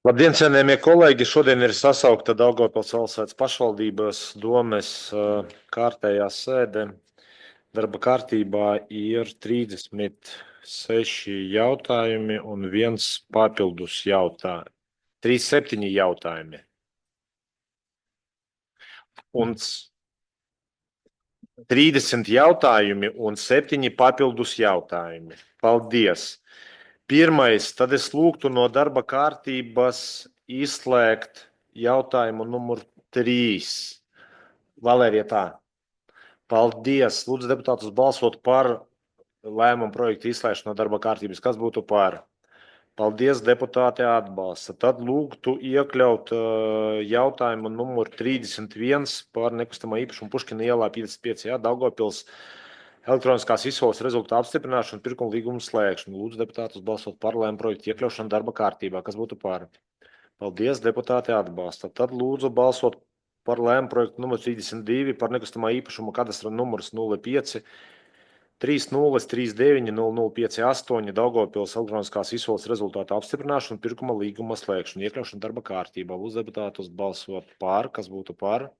Labdien, cienījamie kolēģi! Šodien ir sasaukta Daugavpils valsts pašvaldības domes kārtējā sēde. Darba kārtībā ir 36 jautājumi un viens papildus jautājumi. 37 jautājumi. Un 30 jautājumi un 7 papildus jautājumi. Paldies! Pirmais, tad es lūgtu no darba kārtības izslēgt jautājumu numur 3. Valērija, tā. Paldies. Lūdzu deputātus balsot par lēmumu projektu izslēgšanu no darba kārtības. Kas būtu par? Paldies, deputāti atbalsta. Tad lūgtu iekļaut jautājumu numur 31 par nekustamā īpašumu Puškina ielā 55. Daugavpils elektroniskās izsoles rezultātu apstiprināšanu, pirkuma līgumu slēgšanu. Lūdzu deputātus balsot par lēmumu projektu iekļaušanu darba kārtībā. Kas būtu par? Paldies, deputāti atbalsta. Tad lūdzu balsot par lēmumu projektu numur 32 par nekustamā īpašuma kadastra numurs 05 3039 0058 Daugavpils elektroniskās izsoles rezultātu apstiprināšanu, pirkuma līguma slēgšanu, iekļaušanu darba kārtībā. Lūdzu deputātus balsot par. Kas būtu par?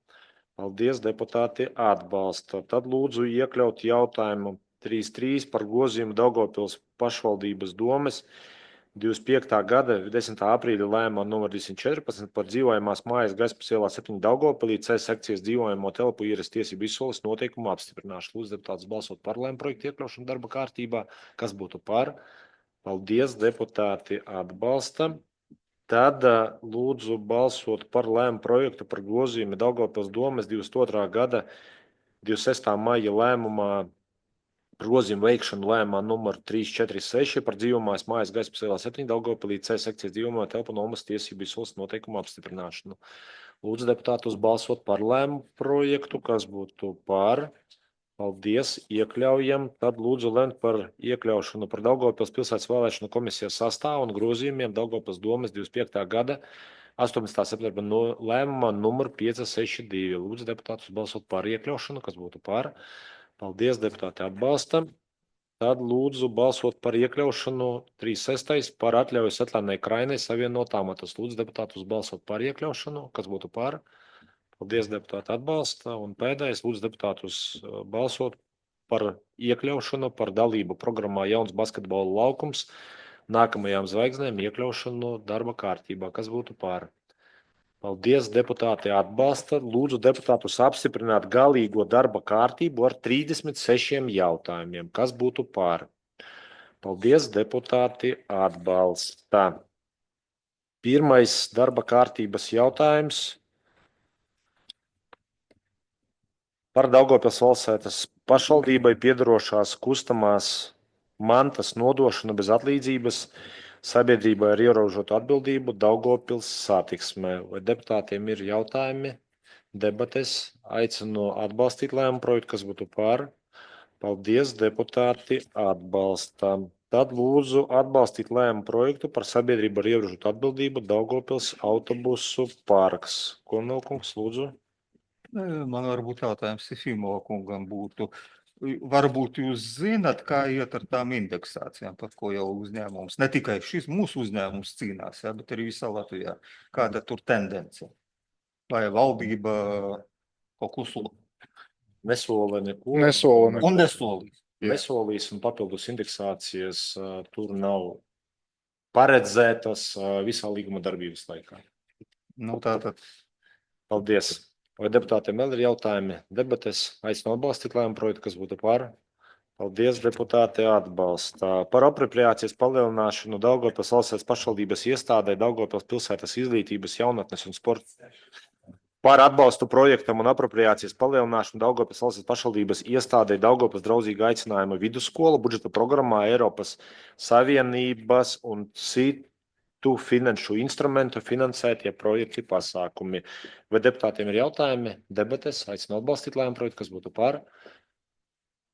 Paldies, deputāti atbalsta. Tad lūdzu iekļaut jautājumu 3.3 par grozījumu Daugavpils pašvaldības domes 25. gada 10. aprīļa lēmumā numur 214 par dzīvojamās mājas Gaispas ielā 7 Daugavpilī C sekcijas dzīvojamo telpu īres tiesību izsoles noteikumu apstiprināšanu. Lūdzu deputātus balsot par lēmumu projektu iekļaušanu darba kārtībā. Kas būtu par? Paldies, deputāti atbalsta. Tad lūdzu balsot par lēmumu projektu par grozījumu Daugavpils domes 22. gada 26. maija lēmumā grozījumu veikšanu lēmumā numur 346 par dzīvojamās mājas Gaispas ielā 7 Daugavpilī C sekcijas dzīvojamo telpu nomas tiesību izsoles noteikumu apstiprināšanu. Lūdzu deputātus balsot par lēmumu projektu. Kas būtu par? Paldies, iekļaujam. Tad lūdzu lemt par iekļaušanu par Daugavpils pilsētas vēlēšanu komisijas sastāvu un grozījumiem Daugavpils domes 25. gada 18. septembra lēmumā numur 562. Lūdzu deputātus balsot par iekļaušanu. Kas būtu par? Paldies, deputāti atbalsta. Tad lūdzu balsot par iekļaušanu 36. par atļauju Svetlānai Krainei savienot amatus. Lūdzu deputātus balsot par iekļaušanu. Kas būtu par? Paldies, deputāti atbalsta. Un pēdējais, lūdzu deputātus balsot par iekļaušanu, par dalību programmā Jauns basketbola laukums nākamajām zvaigznēm iekļaušanu darba kārtībā. Kas būtu par? Paldies, deputāti atbalsta. Lūdzu deputātus apstiprināt galīgo darba kārtību ar 36 jautājumiem. Kas būtu par? Paldies, deputāti atbalsta. Pirmais darba kārtības jautājums par Daugavpils valsts pašvaldībai piederošās kustamās mantas nodošanu bez atlīdzības sabiedrībai ar ierobežotu atbildību Daugavpils satiksmē. Vai deputātiem ir jautājumi, debates? Aicinu atbalstīt lēmumu projektu. Kas būtu par? Paldies, deputāti atbalsta. Tad lūdzu atbalstīt lēmumu projektu par sabiedrību ar ierobežotu atbildību Daugavpils autobusu parks. Kormelkungs, lūdzu. Man varbūt jautājums Sifimova kungam būtu. Varbūt jūs zināt, kā iet ar tām indeksācijām, par ko jau uzņēmums, ne tikai šis mūsu uzņēmums cīnās, bet arī visā Latvijā. Kāda tur tendence? Vai valdība kaut ko sola? Nesola neko. Un nesolīs. Nesolīs un papildus indeksācijas tur nav paredzētas visā līguma darbības laikā. Nu, tātad. Paldies. Vai deputātiem vēl ir jautājumi? Debates? Aicinu atbalstīt lēmumu projektu. Kas būtu par? Paldies, deputāti atbalsta. Par apropriācijas palielināšanu Daugavpils valsts pašvaldības iestādē Daugavpils pilsētas izglītības, jaunatnes un sporta. Par atbalstu projektam un apropriācijas palielināšanu Daugavpils valsts pašvaldības iestādē Daugavpils draudzīga aicinājuma vidusskola budžeta programmā Eiropas Savienības un citu finanšu instrumentu finansētie projekti pasākumi. Vai deputātiem ir jautājumi? Debates? Aicinu atbalstīt lēmumu projektu. Kas būtu par?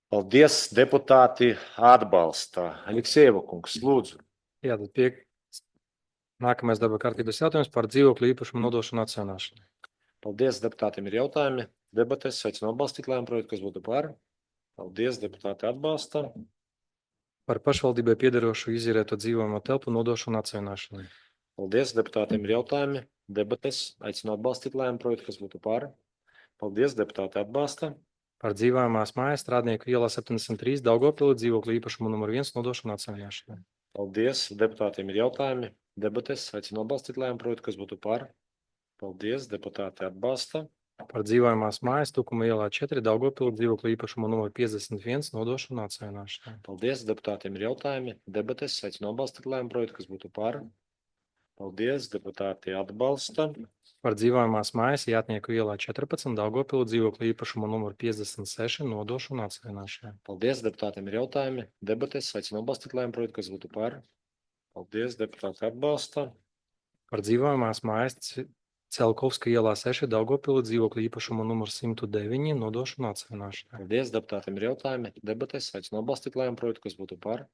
Paldies, deputāti atbalsta. Aleksejeva kungs, lūdzu. Jā, tad nākamais darba kārtības jautājums par dzīvokļu īpašumu nodošanu atjaunināšanu. Paldies, deputātiem ir jautājumi. Debates? Aicinu atbalstīt lēmumu projektu. Kas būtu par? Paldies, deputāti atbalsta. Par pašvaldībai piederošu izīrēto dzīvojamo telpu nodošanu atjaunināšanai. Paldies, deputātiem ir jautājumi, debates. Aicinu atbalstīt lēmumu projektu, kas būtu par. Paldies, deputāti atbalsta. Par dzīvojamās mājas Strādnieku ielā 73 Daugavpilī dzīvokļu īpašumu numur 1 nodošanu atsaņemšanai. Paldies, deputātiem ir jautājumi, debates. Aicinu atbalstīt lēmumu projektu, kas būtu par. Paldies, deputāti atbalsta. Par dzīvojamās mājas Tukuma ielā 4 Daugavpilī dzīvokļu īpašumu numur 51 nodošanu atsaņemšanai. Paldies, deputātiem ir jautājumi, debates. Aicinu atbalstīt lēmumu projektu, kas būtu par. Paldies, deputāti atbalsta. Par dzīvojamās mājas Jātnieku ielā 14 Daugavpilī dzīvokļu īpašumu numur 56 nodošanu atsaņemšanai. Paldies, deputātiem ir jautājumi, debates. Aicinu atbalstīt lēmumu projektu, kas būtu par. Paldies, deputāti atbalsta. Par dzīvojamās mājas Celkovska ielā 6 Daugavpilī dzīvokļu īpašumu numur 109 nodošanu atsaņemšanai. Paldies, deputātiem ir jautājumi, debates. Aicinu atbalstīt lēmumu projektu, kas būtu par.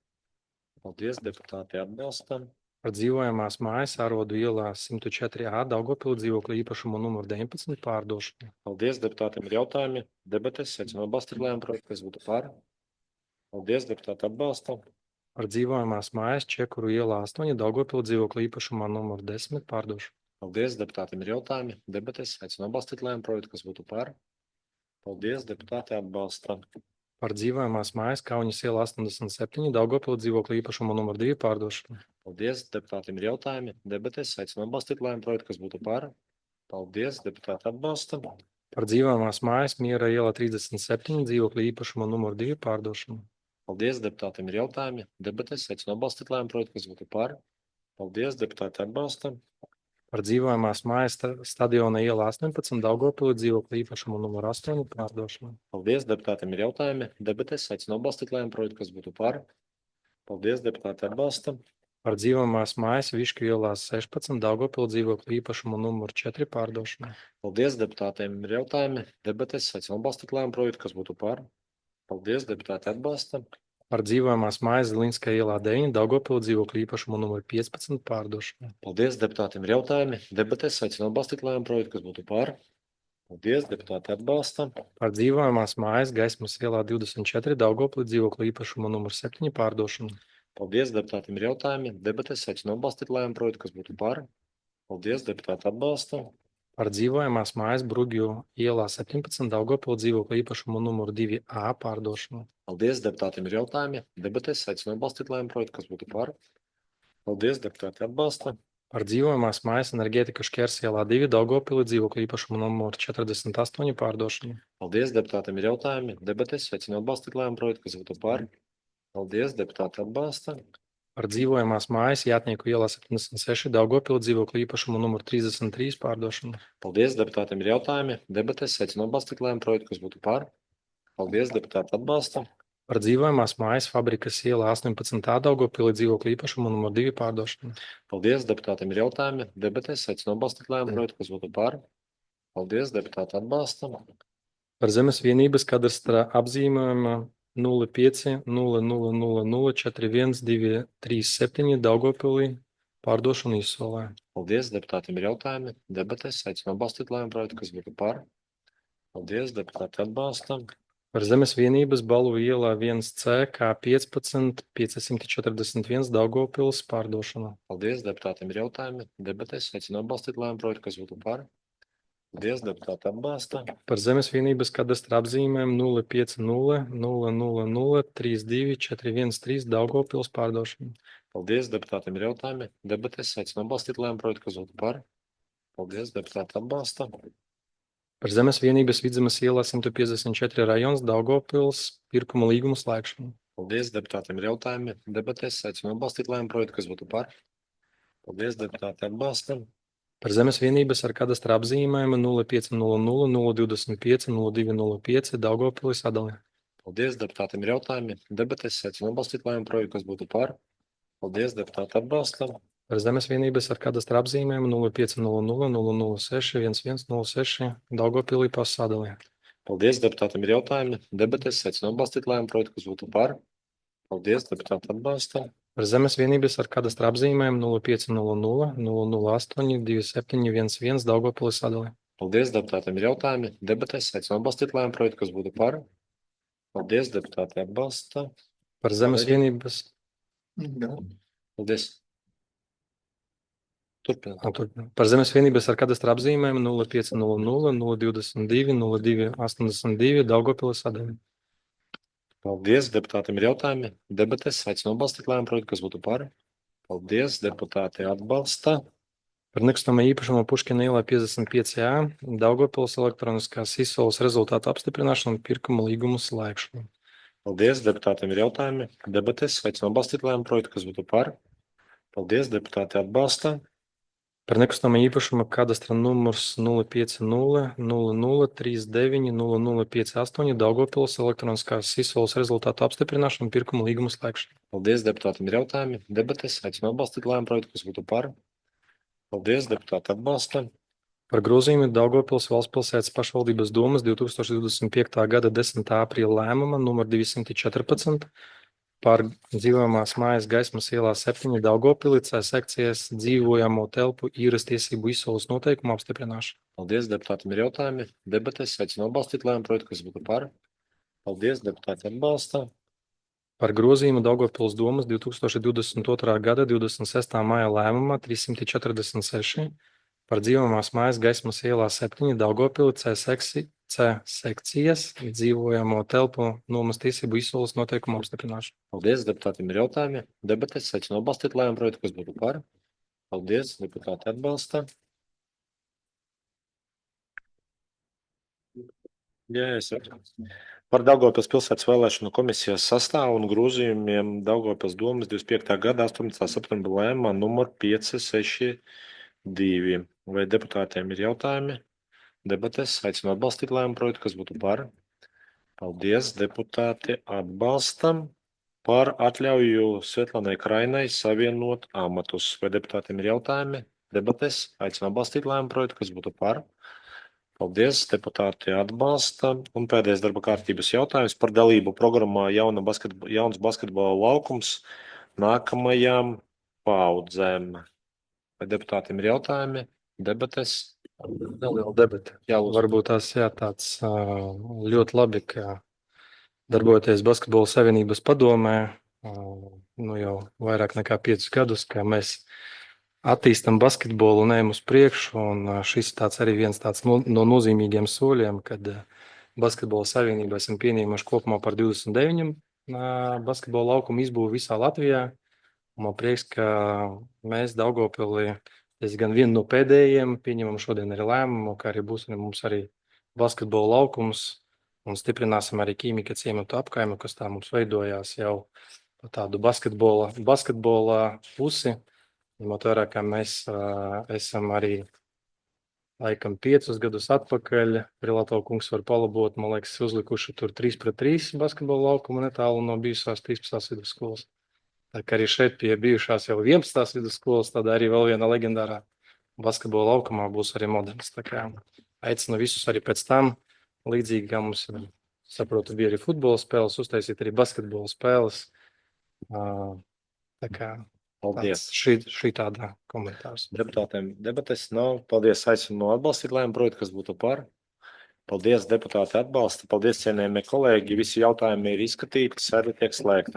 Paldies, deputāti atbalsta. Par dzīvojamās mājas Ārodu ielā 104A Daugavpilī dzīvokļu īpašumu numur 19 pārdošanu. Paldies, deputātiem ir jautājumi, debates. Aicinu atbalstīt lēmumu projektu, kas būtu par. Paldies, deputāti atbalsta. Par dzīvojamās mājas Čekuru ielā 8 Daugavpilī dzīvokļu īpašumā numur 10 pārdošanu. Paldies, deputātiem ir jautājumi, debates. Aicinu atbalstīt lēmumu projektu, kas būtu par. Paldies, deputāti atbalsta. Par dzīvojamās mājas Kauņas ielā 87 Daugavpilī dzīvokļu īpašumu numur 2 pārdošanu. Paldies, deputātiem ir jautājumi, debates. Aicinu atbalstīt lēmumu projektu, kas būtu par. Paldies, deputāti atbalsta. Par dzīvojamās mājas Miera ielā 37 dzīvokļu īpašumu numur 2 pārdošanu. Paldies, deputātiem ir jautājumi, debates. Aicinu atbalstīt lēmumu projektu, kas būtu par. Paldies, deputāti atbalsta. Par dzīvojamās mājas Stadiona ielā 18 Daugavpilī dzīvokļu īpašumu numur 8 pārdošanu. Paldies, deputātiem ir jautājumi, debates. Aicinu atbalstīt lēmumu projektu, kas būtu par. Paldies, deputāti atbalsta. Par dzīvojamās mājas Višku ielā 16 Daugavpilī dzīvokļu īpašumu numur 4 pārdošanu. Paldies, deputātiem ir jautājumi, debates. Aicinu atbalstīt lēmumu projektu, kas būtu par. Paldies, deputāti atbalsta. Par dzīvojamās mājas Zilinskā ielā 9 Daugavpilī dzīvokļu īpašumu numur 15 pārdošanu. Paldies, deputātiem ir jautājumi, debates. Aicinu atbalstīt lēmumu projektu, kas būtu par. Paldies, deputāti atbalsta. Par dzīvojamās mājas Gaismas ielā 24 Daugavpilī dzīvokļu īpašumu numur 7 pārdošanu. Paldies, deputātiem ir jautājumi, debates. Aicinu atbalstīt lēmumu projektu, kas būtu par. Paldies, deputāti atbalsta. Par dzīvojamās mājas Brugju ielā 17 Daugavpilī dzīvokļu īpašumu numur 2A pārdošanu. Paldies, deputātiem ir jautājumi, debates. Aicinu atbalstīt lēmumu projektu, kas būtu par. Paldies, deputāti atbalsta. Par dzīvojamās mājas Enerģētika Škērs ielā 2 Daugavpilī dzīvokļu īpašumu numur 48 pārdošanu. Paldies, deputātiem ir jautājumi, debates. Aicinu atbalstīt lēmumu projektu, kas būtu par. Paldies, deputāti atbalsta. Par dzīvojamās mājas Jātnieku ielā 76 Daugavpilī dzīvokļu īpašumu numur 33 pārdošanu. Paldies, deputātiem ir jautājumi, debates. Aicinu atbalstīt lēmumu projektu, kas būtu par. Paldies, deputāti atbalsta. Par dzīvojamās mājas Fabrikas ielā 18 Daugavpilī dzīvokļu īpašumu numur 2 pārdošanu. Paldies, deputātiem ir jautājumi, debates. Aicinu atbalstīt lēmumu projektu, kas būtu par. Paldies, deputāti atbalsta. Par zemes vienības kadastra apzīmējuma 050000412237 Daugavpilī pārdošanu izsolē. Paldies, deputātiem ir jautājumi, debates. Aicinu atbalstīt lēmumu projektu, kas būtu par. Paldies, deputāti atbalsta. Par zemes vienības Balvu ielā 1C kā 15 541 Daugavpils pārdošanu. Paldies, deputātiem ir jautājumi, debates. Aicinu atbalstīt lēmumu projektu, kas būtu par. Paldies, deputāti atbalsta. Par zemes vienības kadastra apzīmēm 050000324113 Daugavpils pārdošanu. Paldies, deputātiem ir jautājumi, debates. Aicinu atbalstīt lēmumu projektu, kas būtu par. Paldies, deputāti atbalsta. Par zemes vienības Vidzemes ielā 154 rajons Daugavpils pirkuma līgumu slēgšanu. Paldies, deputātiem ir jautājumi, debates. Aicinu atbalstīt lēmumu projektu, kas būtu par. Paldies, deputāti atbalsta. Par zemes vienības ar kadastra apzīmējumu 0500-025-0205 Daugavpilī sadali. Paldies, deputātiem ir jautājumi, debates. Aicinu atbalstīt lēmumu projektu, kas būtu par. Paldies, deputāti atbalsta. Par zemes vienības ar kadastra apzīmējumu 0500-006-1106 Daugavpilī pasadali. Paldies, deputātiem ir jautājumi, debates. Aicinu atbalstīt lēmumu projektu, kas būtu par. Paldies, deputāti atbalsta. Par zemes vienības ar kadastra apzīmējumu 0500-008-2711 Daugavpilī sadali. Paldies, deputātiem ir jautājumi, debates. Aicinu atbalstīt lēmumu projektu, kas būtu par. Paldies, deputāti atbalsta. Par zemes vienības Paldies. Turpināt. Turpinām. Par zemes vienības ar kadastra apzīmēm 0500 022 0282 Daugavpils sadalījums. Paldies, deputātiem ir jautājumi. Debates, aicinu atbalstīt lēmumu projektu, kas būtu par. Paldies, deputāti atbalsta. Par nekustamā īpašuma Puškina ielā 55A Daugavpils elektroniskās izsoles rezultātu apstiprināšanu un pirkuma līgumu slēgšanu. Paldies, deputātiem ir jautājumi. Debates, aicinu atbalstīt lēmumu projektu, kas būtu par. Paldies, deputāti atbalsta. Par nekustamā īpašuma kadastra numurs 050 0039 0058 Daugavpils elektroniskās izsoles rezultātu apstiprināšanu un pirkuma līgumu slēgšanu. Paldies, deputātiem ir jautājumi. Debates, aicinu atbalstīt lēmumu projektu, kas būtu par. Paldies, deputāti atbalsta. Par grozījumu Daugavpils valsts pilsētas pašvaldības domas 2025. gada 10. aprīļa lēmuma numur 214 par dzīvojamās mājas Gaismas ielā 7 Daugavpilī C sekcijas dzīvojamo telpu īres tiesību izsoles noteikumu apstiprināšanu. Paldies, deputātiem ir jautājumi. Debates, aicinu atbalstīt lēmumu projektu, kas būtu par. Paldies, deputāti atbalsta. Par grozījumu Daugavpils domas 2022. gada 26. maija lēmumā 346 par dzīvojamās mājas Gaismas ielā 7 Daugavpilī C sekcijas dzīvojamo telpu nomas tiesību izsoles noteikumu apstiprināšanu. Paldies, deputātiem ir jautājumi. Debates, aicinu atbalstīt lēmumu projektu, kas būtu par. Paldies, deputāti atbalsta. Par Daugavpils pilsētas vēlēšanu komisijas sastāvu un grozījumiem Daugavpils domas 25. gada 18. septembra lēmumā numur 562. Vai deputātiem ir jautājumi? Debates, aicinu atbalstīt lēmumu projektu, kas būtu par. Paldies, deputāti atbalstam. Par atļauju Svetlanai Krainai savienot amatus. Vai deputātiem ir jautājumi? Debates, aicinu atbalstīt lēmumu projektu, kas būtu par. Paldies, deputāti atbalsta. Un pēdējais darba kārtības jautājums par dalību programmā jauns basketbola laukums nākamajām paudzēm. Vai deputātiem ir jautājumi? Debates? Neliela debata. Jā, lūdzu. Varbūt tās tāds ļoti labi, ka darbojoties Basketbola savienības padomē, jau vairāk nekā 5 gadus, ka mēs attīstam basketbolu un ejam uz priekšu, un šis tāds arī viens tāds no nozīmīgiem soļiem, kad Basketbola savienībā esam pieņēmuši kopumā par 29 basketbola laukumu izbūvi visā Latvijā. Man prieks, ka mēs Daugavpilī gan vienu no pēdējiem pieņemam šodien arī lēmumu, ka arī būs mums arī basketbola laukums un stiprināsim arī ķīmika ciematu apkaimu, kas tā mums veidojās jau pa tādu basketbola pusi. Ņemot vērā, ka mēs esam arī laikam 5 gadus atpakaļ, Prilato kungs var palabot, man liekas, uzlikuši tur 3-3 basketbola laukumu netālu no bijušās 13. vidusskolas. Tā kā arī šeit pie bijušās jau 11. vidusskolas, tad arī vēl viena legendārā basketbola laukumā būs arī moderns. Tā kā aicinu visus arī pēc tam, līdzīgi kā mums, saprotu, bija arī futbola spēles, uztaisīt arī basketbola spēles. Tā kā Paldies. šī tāda komentārs. Deputātiem debates nav. Paldies, aicinu atbalstīt lēmumu projektu, kas būtu par. Paldies, deputāti atbalsta. Paldies, cienējamie kolēģi. Visi jautājumi ir izskatīti, sēde tiek slēgta.